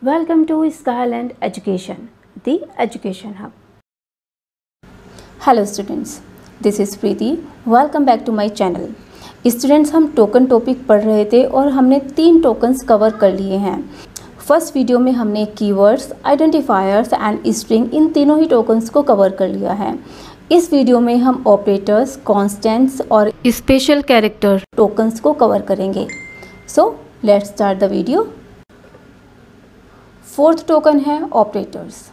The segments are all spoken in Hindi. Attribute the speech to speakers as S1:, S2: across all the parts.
S1: Welcome to Skyland Education, the Education Hub. Hello students, this is Preeti. Welcome back to my channel. Students, हम टोकन टॉपिक पढ़ रहे थे और हमने 3 टोकन्स कवर कर लिए हैं। फर्स्ट वीडियो में हमने keywords, identifiers and string in तीनों ही टोकन्स को कवर कर लिया है। इस वीडियो में हम ऑपरेटर्स, कॉन्स्टेंट्स और स्पेशल कैरेक्टर टोकन्स को कवर करेंगे। So let's start the video. Fourth token है ऑपरेटर्स।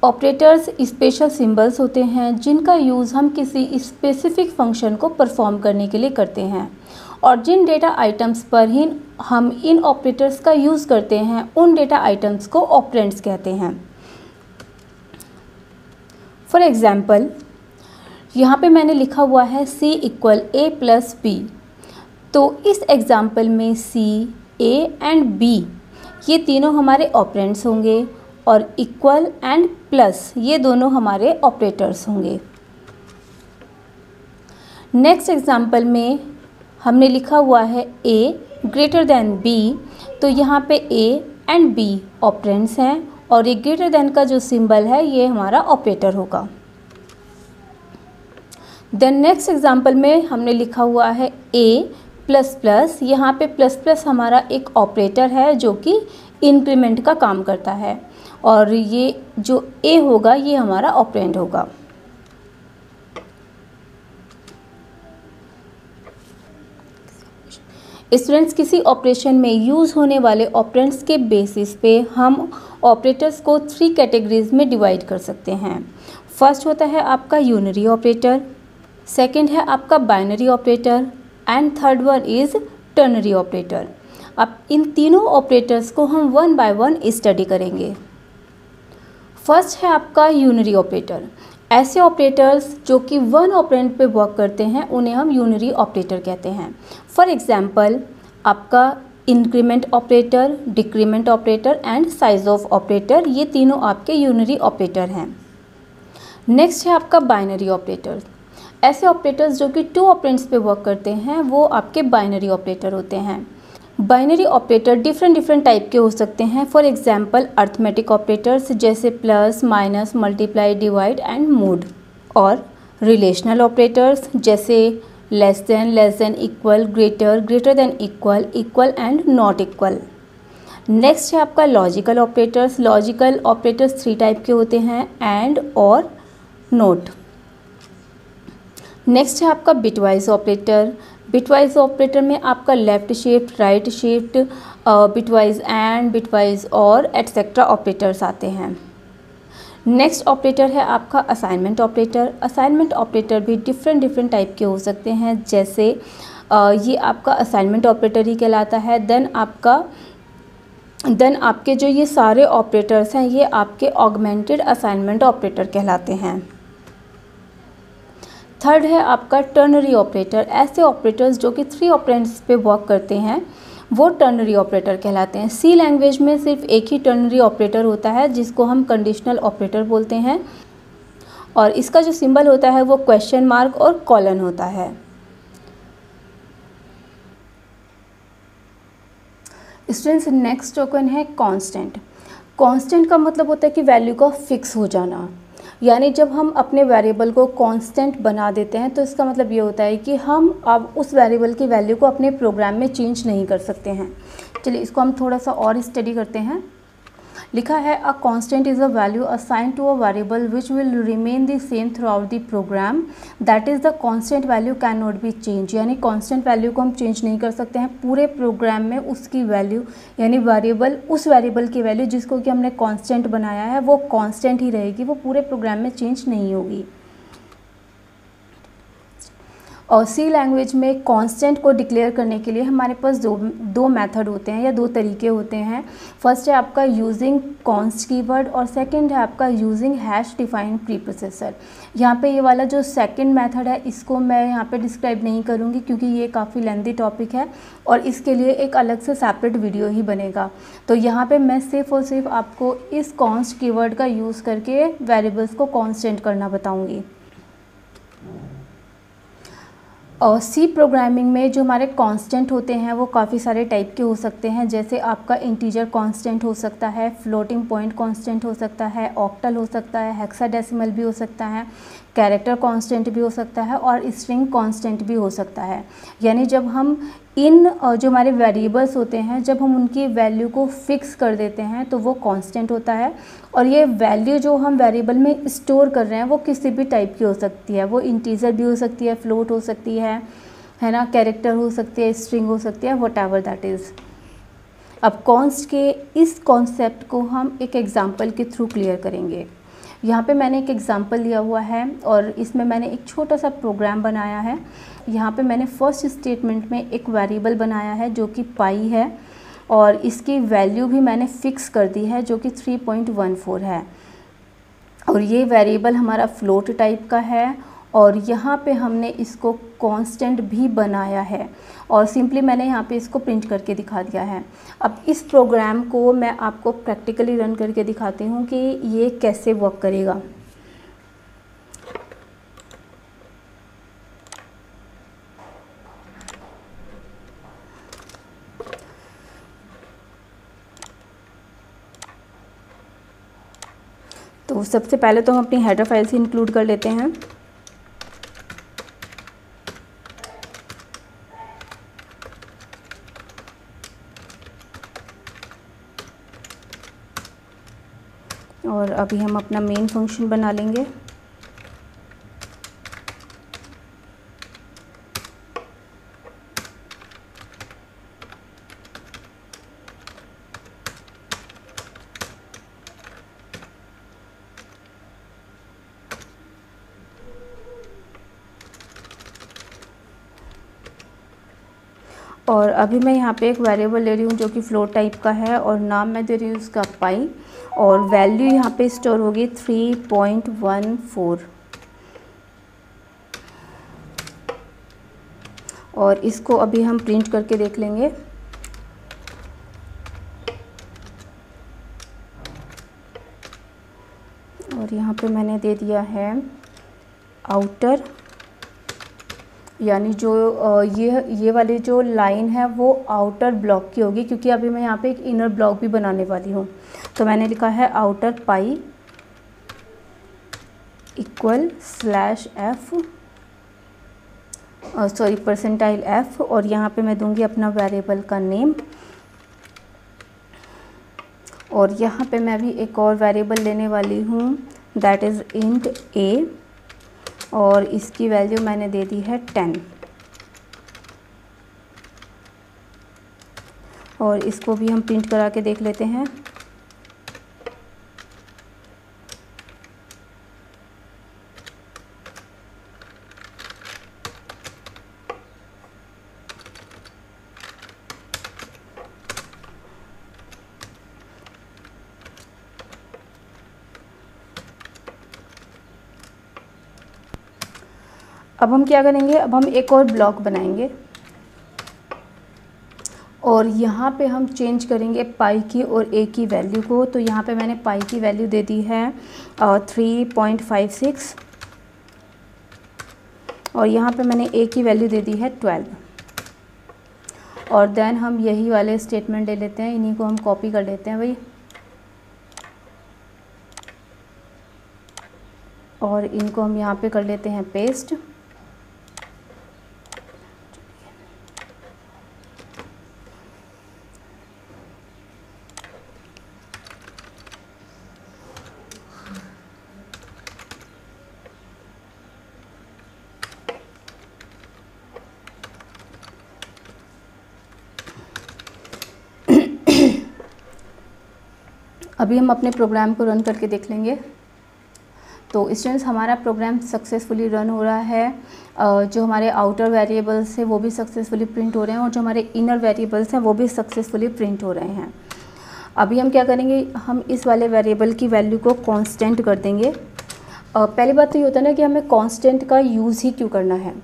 S1: ऑपरेटर्स स्पेशल सिंबल्स होते हैं जिनका यूज़ हम किसी स्पेसिफिक फंक्शन को परफॉर्म करने के लिए करते हैं, और जिन डेटा आइटम्स पर ही हम इन ऑपरेटर्स का यूज़ करते हैं उन डेटा आइटम्स को ऑपरेंड्स कहते हैं। फॉर एग्ज़ाम्पल, यहाँ पे मैंने लिखा हुआ है C = A + B। तो इस एग्ज़ाम्पल में C, A एंड B ये तीनों हमारे ऑपरेंड्स होंगे और इक्वल एंड प्लस ये दोनों हमारे ऑपरेटर्स होंगे। नेक्स्ट एग्जांपल में हमने लिखा हुआ है A > B। तो यहाँ पे A एंड B ऑपरेंड्स हैं और ये ग्रेटर देन का जो सिंबल है ये हमारा ऑपरेटर होगा। देन नेक्स्ट एग्जांपल में हमने लिखा हुआ है A++। यहाँ पे ++ हमारा एक ऑपरेटर है जो कि इंक्रीमेंट का काम करता है, और ये जो A होगा ये हमारा ऑपरेंड होगा। स्टूडेंट्स, किसी ऑपरेशन में यूज़ होने वाले ऑपरेंड्स के बेसिस पे हम ऑपरेटर्स को 3 कैटेगरीज में डिवाइड कर सकते हैं। फर्स्ट होता है आपका यूनरी ऑपरेटर, सेकंड है आपका binary operator and third one is ternary operator. अब इन तीनों ऑपरेटर्स को हम वन बाय वन स्टडी करेंगे। फर्स्ट है आपका यूनरी ऑपरेटर। ऐसे ऑपरेटर्स जो कि वन ऑपरेंड पे वर्क करते हैं उन्हें हम यूनरी ऑपरेटर कहते हैं। फॉर एग्जांपल, आपका increment operator, decrement operator and size of operator, ये तीनों आपके यूनरी ऑपरेटर हैं। नेक्स्ट है आपका बाइनरी ऑपरेटर। ऐसे ऑपरेटर्स जो कि 2 ऑपरेंड्स पे वर्क करते हैं वो आपके बाइनरी ऑपरेटर होते हैं। बाइनरी ऑपरेटर डिफरेंट टाइप के हो सकते हैं। फॉर एग्जांपल, अर्थमेटिक ऑपरेटर्स जैसे plus, minus, multiply, divide and mode, और रिलेशनल ऑपरेटर्स जैसे less than, equal, greater than equal, equal and not equal. Next है आपका logical operators. Logical operators 3 type के होते हैं, एंड, और, नोट। नेक्स्ट है आपका बिटवाइज ऑपरेटर। बिटवाइज ऑपरेटर में आपका left shift, right shift, bitwise and, bitwise और एटसेट्रा ऑपरेटर्स आते हैं। नेक्स्ट ऑपरेटर है आपका असाइनमेंट ऑपरेटर। असाइनमेंट ऑपरेटर भी डिफरेंट टाइप के हो सकते हैं, जैसे ये आपका असाइनमेंट ऑपरेटर ही कहलाता है। देन आपके जो ये सारे ऑपरेटर्स हैं ये आपके ऑगमेंटेड असाइनमेंट ऑपरेटर कहलाते हैं। थर्ड है आपका टर्नरी ऑपरेटर। ऐसे ऑपरेटर्स जो कि 3 ऑपरेंड्स पे वर्क करते हैं वो टर्नरी ऑपरेटर कहलाते हैं। सी लैंग्वेज में सिर्फ एक ही टर्नरी ऑपरेटर होता है जिसको हम कंडीशनल ऑपरेटर बोलते हैं, और इसका जो सिंबल होता है वो क्वेश्चन मार्क और कॉलन होता है। स्टूडेंट्स, नेक्स्ट टोकन है कांस्टेंट। कांस्टेंट का मतलब होता है कि वैल्यू का फिक्स हो जाना, यानी जब हम अपने वेरिएबल को कांस्टेंट बना देते हैं तो इसका मतलब ये होता है कि हम अब उस वेरिएबल की वैल्यू को अपने प्रोग्राम में चेंज नहीं कर सकते हैं। चलिए इसको हम थोड़ा सा और स्टडी करते हैं। लिखा है a constant is a value assigned to a variable which will remain the same throughout the program, that is the constant value can not be change. यानी कांस्टेंट वैल्यू को हम चेंज नहीं कर सकते हैं पूरे प्रोग्राम में। उसकी वैल्यू यानी वेरिएबल, उस वेरिएबल की वैल्यू जिसको कि हमने कांस्टेंट बनाया है वो कांस्टेंट ही रहेगी, वो पूरे प्रोग्राम में चेंज नहीं होगी। और सी लैंग्वेज में कांस्टेंट को डिक्लेयर करने के लिए हमारे पास दो मेथड होते हैं या 2 तरीके होते हैं। फर्स्ट है आपका यूजिंग कॉन्स्ट कीवर्ड और सेकंड है आपका यूजिंग हैश डिफाइंड प्रीप्रोसेसर। यहाँ पे ये वाला जो सेकंड मेथड है इसको मैं यहाँ पे डिस्क्राइब नहीं करूँगी क्योंकि ये काफ़ी लेंथी टॉपिक है और इसके लिए एक अलग से सेपरेट वीडियो ही बनेगा। तो यहाँ पे मैं सिर्फ और सिर्फ आपको इस कॉन्स्ट कीवर्ड का यूज़ करके वेरिएबल्स को कॉन्स्टेंट करना बताऊँगी। और सी प्रोग्रामिंग में जो हमारे कांस्टेंट होते हैं वो काफ़ी सारे टाइप के हो सकते हैं, जैसे आपका इंटीजर कांस्टेंट हो सकता है, फ्लोटिंग पॉइंट कांस्टेंट हो सकता है, ऑक्टल हो सकता है, हेक्साडेसिमल भी हो सकता है, कैरेक्टर कांस्टेंट भी हो सकता है और स्ट्रिंग कांस्टेंट भी हो सकता है। यानी जब हम इन जो हमारे वेरिएबल्स होते हैं जब हम उनकी वैल्यू को फिक्स कर देते हैं तो वो कांस्टेंट होता है। और ये वैल्यू जो हम वेरिएबल में स्टोर कर रहे हैं वो किसी भी टाइप की हो सकती है, वो इंटीजर भी हो सकती है, फ्लोट हो सकती है ना, कैरेक्टर हो सकती है, स्ट्रिंग हो सकती है, व्हाटएवर दैट इज़। अब कॉन्स्ट के इस कॉन्सेप्ट को हम एक एग्जांपल के थ्रू क्लियर करेंगे। यहाँ पे मैंने एक एग्जांपल लिया हुआ है और इसमें मैंने एक छोटा सा प्रोग्राम बनाया है। यहाँ पे मैंने फर्स्ट स्टेटमेंट में एक वेरिएबल बनाया है जो कि पाई है और इसकी वैल्यू भी मैंने फिक्स कर दी है जो कि 3.14 है। और ये वेरिएबल हमारा फ्लोट टाइप का है और यहाँ पे हमने इसको कांस्टेंट भी बनाया है और सिंपली मैंने यहाँ पे इसको प्रिंट करके दिखा दिया है। अब इस प्रोग्राम को मैं आपको प्रैक्टिकली रन करके दिखाती हूँ कि ये कैसे वर्क करेगा। तो सबसे पहले तो हम अपनी हेडर फाइल से इंक्लूड कर लेते हैं। और अभी हम अपना मेन फंक्शन बना लेंगे। और अभी मैं यहाँ पे एक वेरिएबल ले रही हूँ जो कि फ्लोट टाइप का है और नाम मैं दे रही हूँ उसका पाई और वैल्यू यहाँ पे स्टोर होगी 3.14 और इसको अभी हम प्रिंट करके देख लेंगे। और यहाँ पे मैंने दे दिया है आउटर, यानी जो ये वाली जो लाइन है वो आउटर ब्लॉक की होगी क्योंकि अभी मैं यहाँ पे एक इनर ब्लॉक भी बनाने वाली हूँ। तो मैंने लिखा है outer pi equal /f sorry %f और यहाँ पे मैं दूंगी अपना वेरिएबल का नेम और यहाँ पे मैं भी एक और वेरिएबल लेने वाली हूँ दैट इज़ इंट a और इसकी वैल्यू मैंने दे दी है 10 और इसको भी हम प्रिंट करा के देख लेते हैं। अब हम क्या करेंगे, अब हम एक और ब्लॉक बनाएंगे और यहाँ पे हम चेंज करेंगे पाई की और ए की वैल्यू को। तो यहाँ पे मैंने पाई की वैल्यू दे दी है 3.56 और यहाँ पे मैंने ए की वैल्यू दे दी है 12 और देन हम यही वाले स्टेटमेंट ले लेते हैं, इन्हीं को हम कॉपी कर लेते हैं भाई और इनको हम यहाँ पे कर लेते हैं पेस्ट। अभी हम अपने प्रोग्राम को रन करके देख लेंगे। तो स्टूडेंट्स हमारा प्रोग्राम सक्सेसफुली रन हो रहा है। जो हमारे आउटर वेरिएबल्स हैं वो भी सक्सेसफुली प्रिंट हो रहे हैं और जो हमारे इनर वेरिएबल्स हैं वो भी सक्सेसफुली प्रिंट हो रहे हैं। अभी हम क्या करेंगे, हम इस वाले वेरिएबल की वैल्यू को कांस्टेंट कर देंगे। पहली बात तो ये होता है ना कि हमें कांस्टेंट का यूज़ ही क्यों करना है।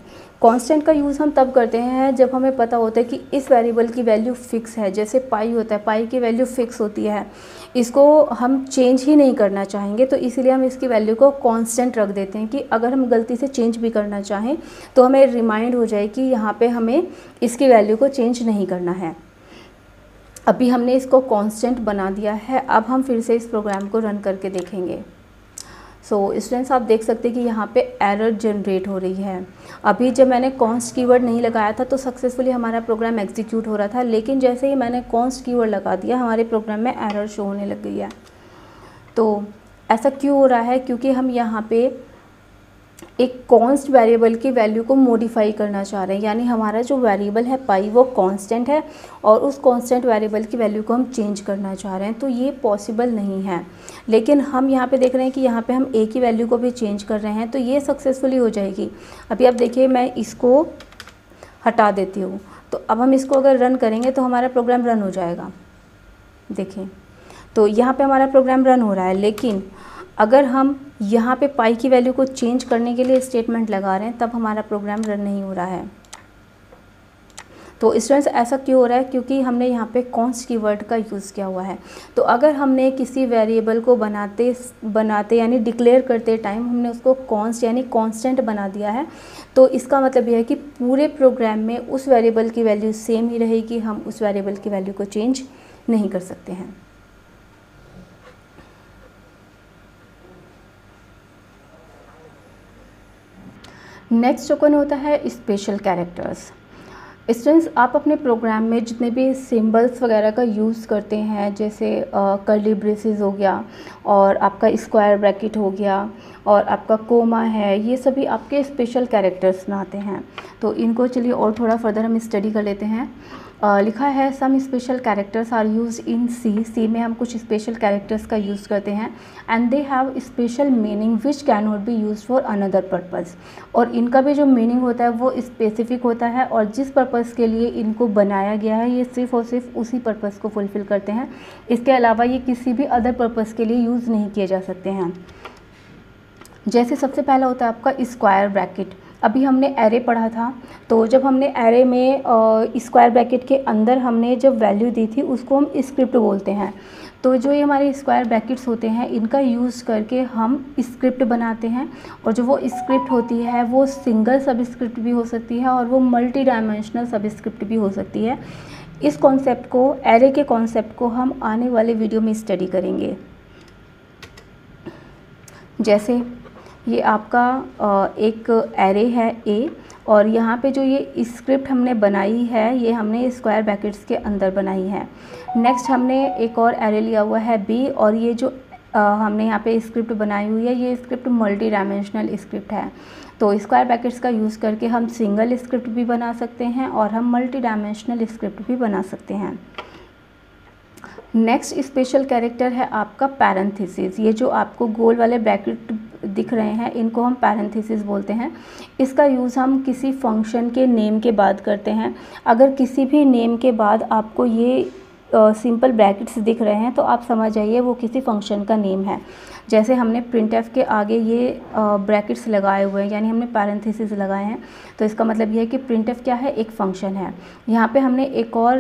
S1: कांस्टेंट का यूज़ हम तब करते हैं जब हमें पता होता है कि इस वेरिएबल की वैल्यू फ़िक्स है। जैसे पाई होता है, पाई की वैल्यू फ़िक्स होती है, इसको हम चेंज ही नहीं करना चाहेंगे, तो इसीलिए हम इसकी वैल्यू को कांस्टेंट रख देते हैं कि अगर हम गलती से चेंज भी करना चाहें तो हमें रिमाइंड हो जाए कि यहाँ पे हमें इसकी वैल्यू को चेंज नहीं करना है। अभी हमने इसको कांस्टेंट बना दिया है। अब हम फिर से इस प्रोग्राम को रन करके देखेंगे। सो स्टूडेंट्स, आप देख सकते हैं कि यहाँ पे एरर जनरेट हो रही है। अभी जब मैंने कॉन्स्ट कीवर्ड नहीं लगाया था तो सक्सेसफुली हमारा प्रोग्राम एग्जीक्यूट हो रहा था, लेकिन जैसे ही मैंने कॉन्स्ट कीवर्ड लगा दिया हमारे प्रोग्राम में एरर शो होने लग गई है। तो ऐसा क्यों हो रहा है? क्योंकि हम यहाँ पे एक कॉन्स्ट वेरिएबल की वैल्यू को मॉडिफाई करना चाह रहे हैं, यानी हमारा जो वेरिएबल है पाई वो कांस्टेंट है और उस कांस्टेंट वेरिएबल की वैल्यू को हम चेंज करना चाह रहे हैं। तो ये पॉसिबल नहीं है, लेकिन हम यहाँ पे देख रहे हैं कि यहाँ पे हम ए की वैल्यू को भी चेंज कर रहे हैं, तो ये सक्सेसफुली हो जाएगी। अभी आप देखिए, मैं इसको हटा देती हूँ, तो अब हम इसको अगर रन करेंगे तो हमारा प्रोग्राम रन हो जाएगा। देखिए, तो यहाँ पर हमारा प्रोग्राम रन हो रहा है, लेकिन अगर हम यहाँ पे पाई की वैल्यू को चेंज करने के लिए स्टेटमेंट लगा रहे हैं तब हमारा प्रोग्राम रन नहीं हो रहा है। तो स्टूडेंट्स, ऐसा क्यों हो रहा है? क्योंकि हमने यहाँ पे कॉन्स्ट कीवर्ड का यूज़ किया हुआ है। तो अगर हमने किसी वेरिएबल को बनाते यानी डिक्लेयर करते टाइम हमने उसको कॉन्स्ट यानी कांस्टेंट बना दिया है, तो इसका मतलब यह है कि पूरे प्रोग्राम में उस वेरिएबल की वैल्यू सेम ही रहेगी, हम उस वेरिएबल की वैल्यू को चेंज नहीं कर सकते हैं। नेक्स्ट टोकन होता है स्पेशल कैरेक्टर्स। स्टूडेंट्स, आप अपने प्रोग्राम में जितने भी सिंबल्स वगैरह का यूज़ करते हैं, जैसे कर्ली ब्रेसेस हो गया और आपका स्क्वायर ब्रैकेट हो गया और आपका कोमा है, ये सभी आपके स्पेशल कैरेक्टर्स में आते हैं। तो इनको चलिए और थोड़ा फर्दर हम स्टडी कर लेते हैं। लिखा है some special characters are use in C में हम कुछ स्पेशल कैरेक्टर्स का यूज़ करते हैं and they have special meaning which can not be use for another purpose. और इनका भी जो मीनिंग होता है वो स्पेसिफिक होता है और जिस पर्पज़ के लिए इनको बनाया गया है ये सिर्फ़ और सिर्फ उसी पर्पज़ को फुलफ़िल करते हैं। इसके अलावा ये किसी भी अदर पर्पज़ के लिए यूज़ नहीं किए जा सकते हैं। जैसे सबसे पहला होता है आपका स्क्वायर ब्रैकेट। अभी हमने एरे पढ़ा था, तो जब हमने एरे में स्क्वायर ब्रैकेट के अंदर हमने जब वैल्यू दी थी उसको हम स्क्रिप्ट बोलते हैं। तो जो ये हमारे स्क्वायर ब्रैकेट्स होते हैं इनका यूज़ करके हम स्क्रिप्ट बनाते हैं, और जो वो स्क्रिप्ट होती है वो सिंगल सब स्क्रिप्ट भी हो सकती है और वो मल्टी डायमेंशनल सब स्क्रिप्ट भी हो सकती है। इस कॉन्सेप्ट को, एरे के कॉन्सेप्ट को हम आने वाले वीडियो में स्टडी करेंगे। जैसे ये आपका एक एरे है ए, और यहाँ पे जो ये स्क्रिप्ट हमने बनाई है ये हमने स्क्वायर ब्रैकेट्स के अंदर बनाई है। नेक्स्ट हमने एक और एरे लिया हुआ है बी, और ये जो हमने यहाँ पे स्क्रिप्ट बनाई हुई है ये स्क्रिप्ट मल्टी डायमेंशनल स्क्रिप्ट है। तो स्क्वायर ब्रैकेट्स का यूज़ करके हम सिंगल स्क्रिप्ट भी बना सकते हैं और हम मल्टी डायमेंशनल स्क्रिप्ट भी बना सकते हैं। नेक्स्ट स्पेशल कैरेक्टर है आपका पैरेंथेसिस। ये जो आपको गोल वाले ब्रैकेट दिख रहे हैं इनको हम पैरेंथेसिस बोलते हैं। इसका यूज़ हम किसी फंक्शन के नेम के बाद करते हैं। अगर किसी भी नेम के बाद आपको ये सिंपल ब्रैकेट्स दिख रहे हैं तो आप समझ जाइए वो किसी फंक्शन का नेम है। जैसे हमने प्रिंटफ के आगे ये ब्रैकेट्स लगाए हुए हैं, यानी हमने पैरेंथेसिस लगाए हैं, तो इसका मतलब ये है कि प्रिंटफ क्या है, एक फंक्शन है। यहाँ पे हमने एक और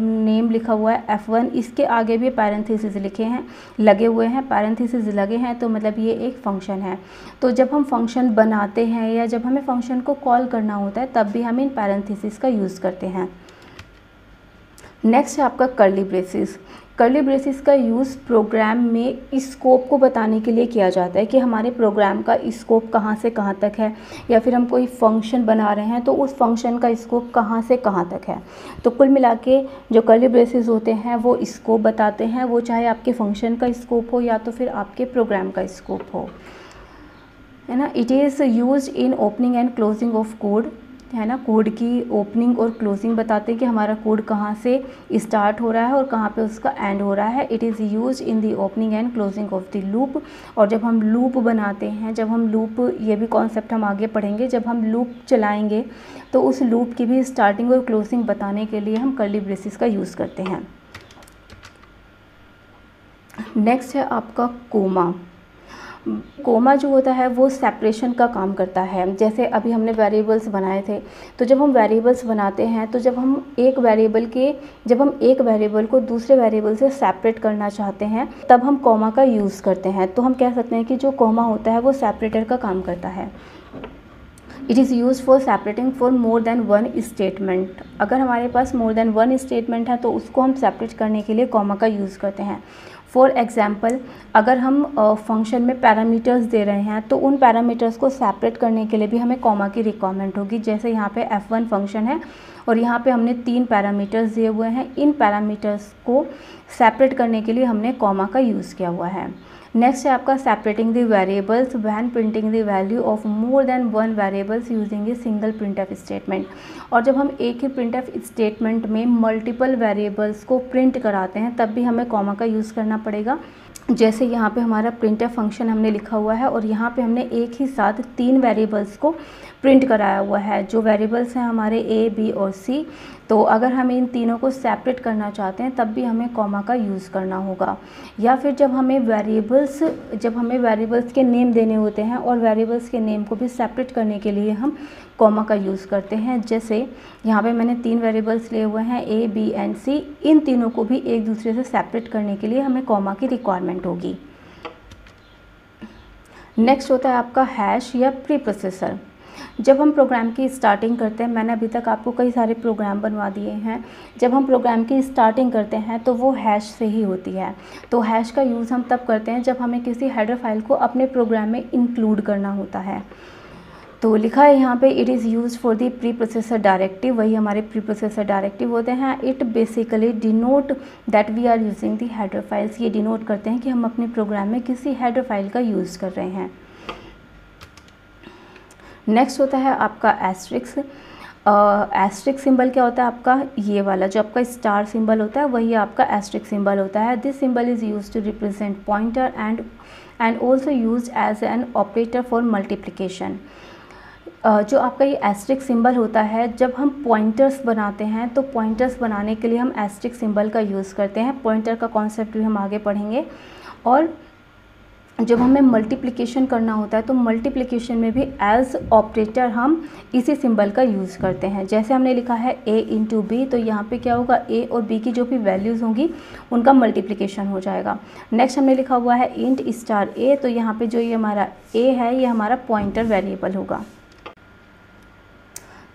S1: नेम लिखा हुआ है F1, इसके आगे भी पैरेंथेसिस लिखे हैं, लगे हुए हैं, पैरेंथेसिस लगे हैं, तो मतलब ये एक फंक्शन है। तो जब हम फंक्शन बनाते हैं या जब हमें फंक्शन को कॉल करना होता है तब भी हम इन पैरेंथेसिस का यूज़ करते हैं। नेक्स्ट है आपका कर्ली ब्रेसेस। कर्ली ब्रेसेस का यूज़ प्रोग्राम में स्कोप को बताने के लिए किया जाता है कि हमारे प्रोग्राम का स्कोप कहाँ से कहाँ तक है, या फिर हम कोई फंक्शन बना रहे हैं तो उस फंक्शन का स्कोप कहाँ से कहाँ तक है। तो कुल मिला के जो कर्ली ब्रेसेस होते हैं वो स्कोप बताते हैं, वो चाहे आपके फंक्शन का स्कोप हो या तो फिर आपके प्रोग्राम का स्कोप हो, है ना। It is use in opening and closing of code, है ना। कोड की ओपनिंग और क्लोजिंग बताते हैं कि हमारा कोड कहाँ से स्टार्ट हो रहा है और कहाँ पे उसका एंड हो रहा है। It is use in the opening and closing of the loop. और जब हम लूप बनाते हैं, जब हम लूप, ये भी कॉन्सेप्ट हम आगे पढ़ेंगे, जब हम लूप चलाएंगे तो उस लूप की भी स्टार्टिंग और क्लोजिंग बताने के लिए हम कर्ली ब्रेसेस का यूज़ करते हैं। नेक्स्ट है आपका कोमा। कोमा जो होता है वो सेपरेशन का काम करता है। जैसे अभी हमने वेरिएबल्स बनाए थे, तो जब हम वेरिएबल्स बनाते हैं तो जब हम एक वेरिएबल को दूसरे वेरिएबल से सेपरेट करना चाहते हैं तब हम कोमा का यूज़ करते हैं। तो हम कह सकते हैं कि जो कोमा होता है वो सेपरेटर का काम करता है। It is use for separating for more than one statement. अगर हमारे पास मोर देन वन स्टेटमेंट है तो उसको हम सेपरेट करने के लिए कॉमा का यूज़ करते हैं। फॉर एग्जाम्पल, अगर हम फंक्शन में पैरामीटर्स दे रहे हैं तो उन पैरामीटर्स को सेपरेट करने के लिए भी हमें कॉमा की रिक्वायरमेंट होगी। जैसे यहाँ पे f1 फंक्शन है और यहाँ पे हमने 3 पैरामीटर्स दिए हुए हैं। इन पैरामीटर्स को सेपरेट करने के लिए हमने कॉमा का यूज़ किया हुआ है। नेक्स्ट है आपका separating the variables when printing the value of more than one variables using a single printf statement. और जब हम एक ही प्रिंटफ स्टेटमेंट में मल्टीपल वेरिएबल्स को प्रिंट कराते हैं तब भी हमें कॉमा का यूज़ करना पड़ेगा। जैसे यहाँ पे हमारा प्रिंटफ फंक्शन हमने लिखा हुआ है और यहाँ पे हमने एक ही साथ 3 वेरिएबल्स को प्रिंट कराया हुआ है। जो वेरिएबल्स हैं हमारे A, B और C। तो अगर हम इन तीनों को सेपरेट करना चाहते हैं तब भी हमें कॉमा का यूज़ करना होगा। या फिर जब हमें वेरिएबल्स के नेम देने होते हैं और वेरिएबल्स के नेम को भी सेपरेट करने के लिए हम कॉमा का यूज़ करते हैं। जैसे यहाँ पे मैंने 3 वेरिएबल्स लिए हुए हैं A, B एंड C। इन तीनों को भी एक दूसरे से सेपरेट करने के लिए हमें कॉमा की रिक्वायरमेंट होगी। नेक्स्ट होता है आपका हैश या प्री प्रोसेसर। जब हम प्रोग्राम की स्टार्टिंग करते हैं, मैंने अभी तक आपको कई सारे प्रोग्राम बनवा दिए हैं। जब हम प्रोग्राम की स्टार्टिंग करते हैं तो वो हैश से ही होती है। तो हैश का यूज़ हम तब करते हैं जब हमें किसी हेडर फाइल को अपने प्रोग्राम में इंक्लूड करना होता है। तो लिखा है यहाँ पे it is use for the preprocessor directive. वही हमारे प्री प्रोसेसर डायरेक्टिव होते हैं। It basically denote that we are using the header files. ये डिनोट करते हैं कि हम अपने प्रोग्राम में किसी हेडर फाइल का यूज़ कर रहे हैं। नेक्स्ट होता है आपका एस्ट्रिक्स। एस्ट्रिक्स सिंबल क्या होता है आपका, ये वाला जो आपका स्टार सिंबल होता है वही आपका एस्ट्रिक्स सिंबल होता है। This symbol is use to represent pointer and also use as an operator for multiplication. जो आपका ये एस्ट्रिक्स सिंबल होता है, जब हम पॉइंटर्स बनाते हैं तो पॉइंटर्स बनाने के लिए हम एस्ट्रिक्स सिंबल का यूज़ करते हैं। पॉइंटर का कॉन्सेप्ट भी हम आगे पढ़ेंगे। और जब हमें मल्टीप्लिकेशन करना होता है तो मल्टीप्लिकेशन में भी एज ऑपरेटर हम इसी सिंबल का यूज़ करते हैं। जैसे हमने लिखा है a इंटू बी, तो यहाँ पे क्या होगा, a और b की जो भी वैल्यूज़ होंगी उनका मल्टीप्लिकेशन हो जाएगा। नेक्स्ट हमने लिखा हुआ है इंट स्टार a, तो यहाँ पे जो ये हमारा a है ये हमारा पॉइंटर वेरिएबल होगा।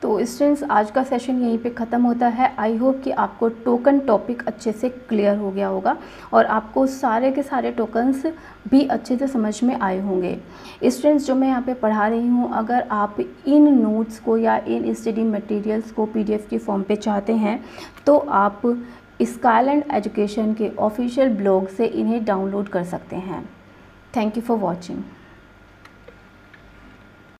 S1: तो स्टूडेंट्स, आज का सेशन यहीं पे ख़त्म होता है। आई होप कि आपको टोकन टॉपिक अच्छे से क्लियर हो गया होगा और आपको सारे के सारे टोकन्स भी अच्छे से समझ में आए होंगे। स्टूडेंट्स, जो मैं यहाँ पे पढ़ा रही हूँ, अगर आप इन नोट्स को या इन स्टडी मटेरियल्स को PDF की फॉर्म पे चाहते हैं तो आप स्काईलैंड एजुकेशन के ऑफिशियल ब्लॉग से इन्हें डाउनलोड कर सकते हैं। Thank you for watching.